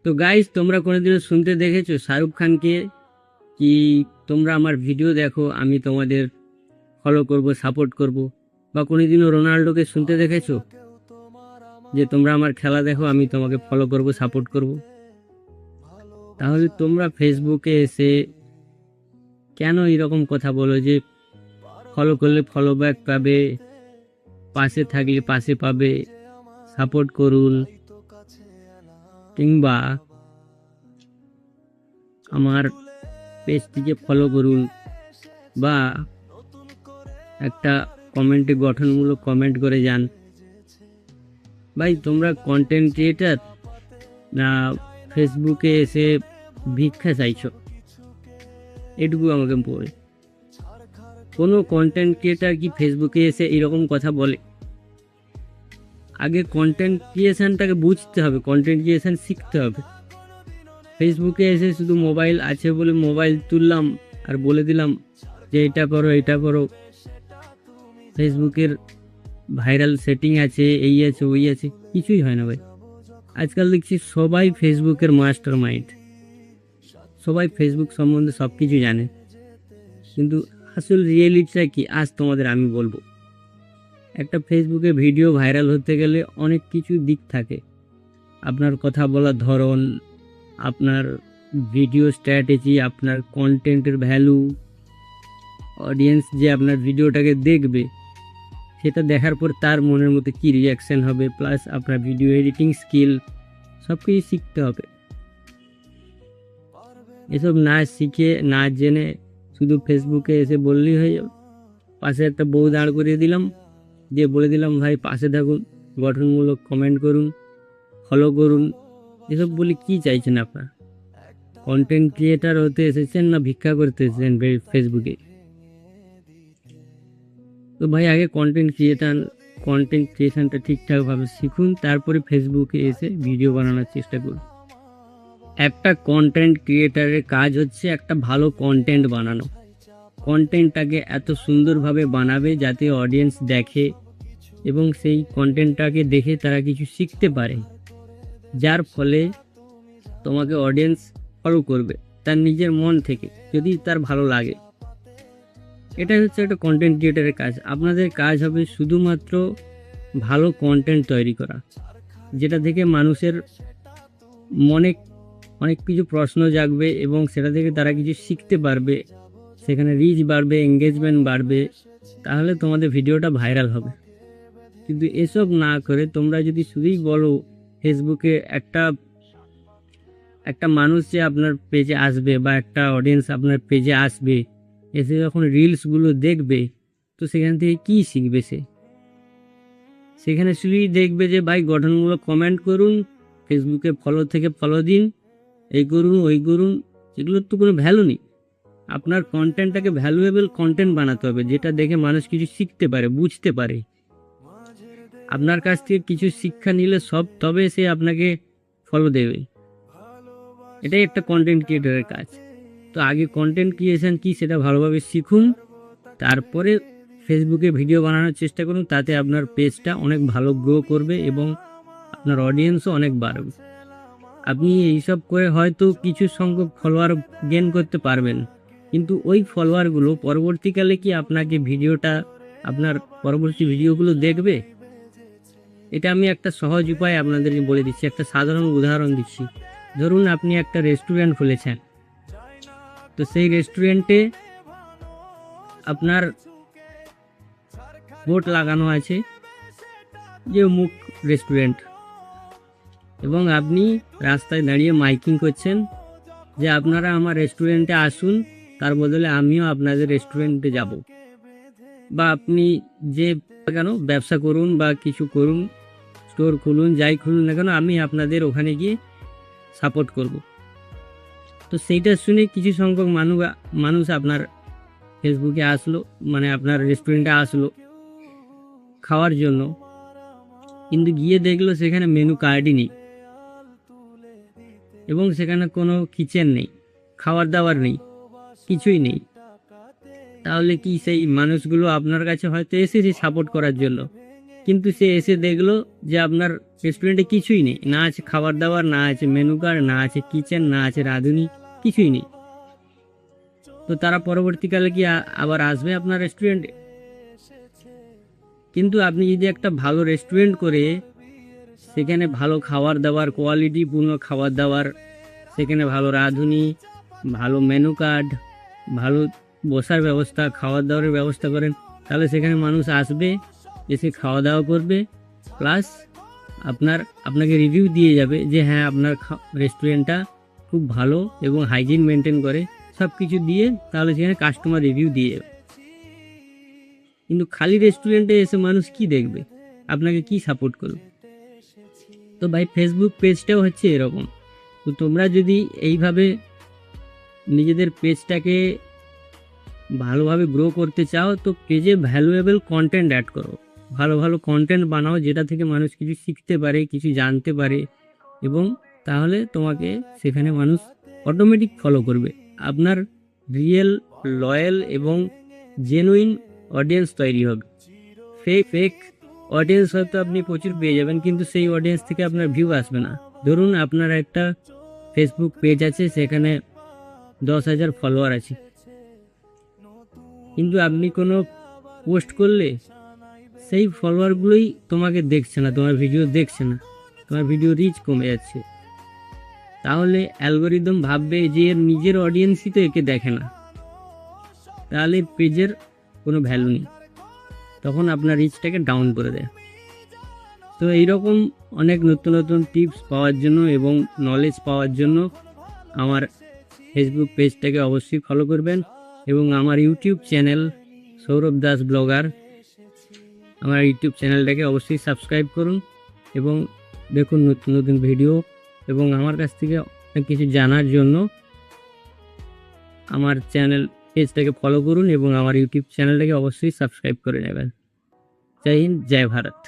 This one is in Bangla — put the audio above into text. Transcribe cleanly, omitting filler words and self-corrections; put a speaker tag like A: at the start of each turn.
A: তো গাইস, তোমরা কোনোদিনও শুনতে দেখেছো শাহরুখ খানকে কি তোমরা আমার ভিডিও দেখো, আমি তোমাদের ফলো করব, সাপোর্ট করব? বা কোনোদিনও রোনাল্ডোকে শুনতে দেখেছো যে তোমরা আমার খেলা দেখো, আমি তোমাকে ফলো করব, সাপোর্ট করব? তাহলে তোমরা ফেসবুকে এসে কেন এরকম কথা বলো যে ফলো করলে ফলো ব্যাক পাবে, পাশে থাকলে পাশে পাবে, সাপোর্ট করুন, কিংবা আমার পেজটিকে ফলো করুন, বা একটা কমেন্টে গঠনমূলক কমেন্ট করে যান? ভাই, তোমরা কন্টেন্ট ক্রিয়েটার না ফেসবুকে এসে ভিক্ষা চাইছো? এটুকু আমাকে বলে। কোনো কন্টেন্ট ক্রিয়েটার কি ফেসবুকে এসে এরকম কথা বলে? আগে কন্টেন্ট ক্রিয়েশনটাকে বুঝতে হবে, কন্টেন্ট ক্রিয়েশন শিখতে হবে। ফেসবুকে এসে শুধু মোবাইল আছে বলে মোবাইল তুললাম আর বলে দিলাম যে এটা করো এটা করো, ফেসবুকের ভাইরাল সেটিং আছে, এই আছে ওই আছে, কিছুই হয় না ভাই। আজকাল দেখছি সবাই ফেসবুকের মাস্টার মাইন্ড, সবাই ফেসবুক সম্বন্ধে সব কিছু জানে, কিন্তু আসল রিয়েলিটিটা কি আজ তোমাদের আমি বলবো। একটা ফেসবুকে ভিডিও ভাইরাল হতে গেলে অনেক কিছু দিক থাকে। আপনার কথা বলার ধরন, আপনার ভিডিও স্ট্র্যাটেজি, আপনার কন্টেন্টের ভ্যালু, অডিয়েন্স যে আপনার ভিডিওটাকে দেখবে সেটা দেখার পর তার মনের মধ্যে কী রিয়াকশান হবে, প্লাস আপনার ভিডিও এডিটিং স্কিল, সব কিছু শিখতে হবে। এসব না শিখে না জেনে শুধু ফেসবুকে এসে বললেই হয়ে যাবে। পাশে একটা বউ দাঁড় করিয়ে দিলাম, দিয়ে বলে দিলাম ভাই পাশে থাকুন, গঠনমূলক কমেন্ট করুন, ফলো করুন। এসব বলে কি চাইছেন আপনারা? কন্টেন্ট ক্রিয়েটার হতে এসেছেন না ভিক্ষা করতে এসেছেন ফেসবুকে? তো ভাই, আগে কন্টেন্ট ক্রিয়েশনটা ঠিকঠাকভাবে শিখুন, তারপরে ফেসবুকে এসে ভিডিও বানানোর চেষ্টা করুন। একটা কন্টেন্ট ক্রিয়েটারের কাজ হচ্ছে একটা ভালো কন্টেন্ট বানানো। কন্টেন্টটাকে এত সুন্দরভাবে বানাবে যাতে অডিয়েন্স দেখে এবং সেই কন্টেন্টটাকে দেখে তারা কিছু শিখতে পারে, যার ফলে তোমাকে অডিয়েন্স ফলো করবে তার নিজের মন থেকে, যদি তার ভালো লাগে। এটাই হচ্ছে একটা কন্টেন্ট ক্রিয়েটারের কাজ। আপনাদের কাজ হবে শুধুমাত্র ভালো কন্টেন্ট তৈরি করা, যেটা থেকে মানুষের মনে অনেক কিছু প্রশ্ন জাগবে এবং সেটা থেকে তারা কিছু শিখতে পারবে, সেখানে রিচ বাড়বে, এঙ্গেজমেন্ট বাড়বে, তাহলে তোমাদের ভিডিওটা ভাইরাল হবে। কিন্তু এসব না করে তোমরা যদি শুধুই বলো ফেসবুকে একটা মানুষ যে আপনার পেজে আসবে বা একটা অডিয়েন্স আপনার পেজে আসবে, এসে যখন রিলসগুলো দেখবে, তো সেখান থেকে কী শিখবে? সেখানে শুধুই দেখবে যে ভাই গঠনমূলক কমেন্ট করুন, ফেসবুকে ফলো থেকে ফলো দিন, এই করুন ওই করুন। এগুলোর তো কোনো ভ্যালু নেই। আপনার কন্টেন্টটাকে ভ্যালুয়েবল কন্টেন্ট বানাতে হবে, যেটা দেখে মানুষ কিছু শিখতে পারে, বুঝতে পারে। আপনার কাছ থেকে কিছু শিক্ষা নিলে তবে সে আপনাকে ফলো দেবে। এটাই একটা কন্টেন্ট ক্রিয়েটরের কাজ। তো আগে কন্টেন্ট ক্রিয়েশন কি সেটা ভালোভাবে শিখুন, তারপরে ফেসবুকে ভিডিও বানানোর চেষ্টা করুন। তাতে আপনার পেজটা অনেক ভালো গ্রো করবে এবং আপনার অডিয়েন্সও অনেক বাড়বে। আপনি এইসব করে হয়তো কিছু সংখ্যক ফলোয়ার গেইন করতে পারবেন, কিন্তু ওই ফলোয়ারগুলো পরবর্তীকালে কি আপনার পরবর্তী ভিডিওগুলো দেখবে? এটা আমি একটা সহজ উপায় আপনাদের বলে দিচ্ছি, একটা সাধারণ উদাহরণ দিচ্ছি। ধরুন আপনি একটা রেস্টুরেন্ট খুলেছেন, তো সেই রেস্টুরেন্টে আপনার বোর্ড লাগানো আছে যে অমুক রেস্টুরেন্ট, এবং আপনি রাস্তায় দাঁড়িয়ে মাইকিং করছেন যে আপনারা আমার রেস্টুরেন্টে আসুন, তার বদলে আমিও আপনাদের রেস্টুরেন্টে যাব। বা আপনি যে কেন ব্যবসা করুন বা কিছু করুন, স্টোর খুলুন, যাই খুলুন না কেন, আমি আপনাদের ওখানে গিয়ে সাপোর্ট করব। তো সেইটা শুনে কিছু সংখ্যক মানুষ আপনার ফেসবুকে আসলো, মানে আপনার রেস্টুরেন্টে আসলো খাওয়ার জন্য, কিন্তু গিয়ে দেখলো সেখানে মেনু কার্ডই নেই এবং সেখানে কোনো কিচেন নেই, খাবার দাবার নেই, কিছুই নেই। তাহলে কি সেই মানুষগুলো আপনার কাছে হয়তো এসেছে সাপোর্ট করার জন্য, কিন্তু সে এসে দেখলো যে আপনার রেস্টুরেন্টে কিছুই নেই, না আছে খাবার দাবার, না আছে মেনু কার্ড, না আছে কিচেন, না আছে রাঁধুনি, কিছুই নেই। তো তারা পরবর্তীকালে কি আবার আসবে আপনার রেস্টুরেন্টে? কিন্তু আপনি যদি একটা ভালো রেস্টুরেন্ট করে সেখানে ভালো খাবার দাবার, কোয়ালিটিপূর্ণ খাবার দাবার, সেখানে ভালো রাঁধুনি, ভালো মেনু কার্ড, ভালো বসার ব্যবস্থা, খাবার দাবারের ব্যবস্থা করেন, তাহলে সেখানে মানুষ আসবে, এসে খাওয়া দাওয়া করবে, প্লাস আপনাকে রিভিউ দিয়ে যাবে যে হ্যাঁ আপনার রেস্টুরেন্টটা খুব ভালো এবং হাইজিন মেনটেন করে, সব কিছু দিয়ে তাহলে সেখানে কাস্টমার রিভিউ দিয়ে যাবে। কিন্তু খালি রেস্টুরেন্টে এসে মানুষ কি দেখবে, আপনাকে কি সাপোর্ট করবে? তো ভাই ফেসবুক পেজটাও হচ্ছে এরকম। তো তোমরা যদি এইভাবে নিজেদের পেজটাকে ভালোভাবে গ্রো করতে চাও, তো পেজে ভ্যালুয়েবল কন্টেন্ট অ্যাড করো, ভালো ভালো কন্টেন্ট বানাও, যেটা থেকে মানুষ কিছু শিখতে পারে, কিছু জানতে পারে, এবং তাহলে তোমাকে সেখানে মানুষ অটোমেটিক ফলো করবে। আপনার রিয়েল, লয়াল এবং জেনুইন অডিয়েন্স তৈরি হবে। ফেক অডিয়েন্স হয়তো আপনি প্রচুর পেয়ে যাবেন, কিন্তু সেই অডিয়েন্স থেকে আপনার ভিউ আসবে না। ধরুন আপনার একটা ফেসবুক পেজ আছে, সেখানে 10,000 ফলোয়ার আছে, কিন্তু আপনি কোনো পোস্ট করলে সেই ফলোয়ারগুলোই তোমাকে দেখছে না, তোমার ভিডিও দেখছে না, তোমার ভিডিও রিচ কমে যাচ্ছে। তাহলে অ্যালগোরিদম ভাববে যে এর নিজের অডিয়েন্সই তো একে দেখে না, তাহলে পেজের কোনো ভ্যালু নেই, তখন আপনার রিচটাকে ডাউন করে দেয়। তো এইরকম অনেক নতুন নতুন টিপস পাওয়ার জন্য এবং নলেজ পাওয়ার জন্য আমার ফেসবুক পেজটাকে অবশ্যই ফলো করবেন, এবং আমার YouTube channel Sourav Das blogger, আমার ইউটিউব চ্যানেলটাকে অবশ্যই সাবস্ক্রাইব করুন এবং দেখুন নতুন নতুন ভিডিও। এবং আমার কাছ থেকে অনেক কিছু জানার জন্য আমার চ্যানেল পেজটাকে ফলো করুন এবং আমার ইউটিউব চ্যানেলটাকে অবশ্যই সাবস্ক্রাইব করে নেবেন। জয় হিন্দ, জয় ভারত।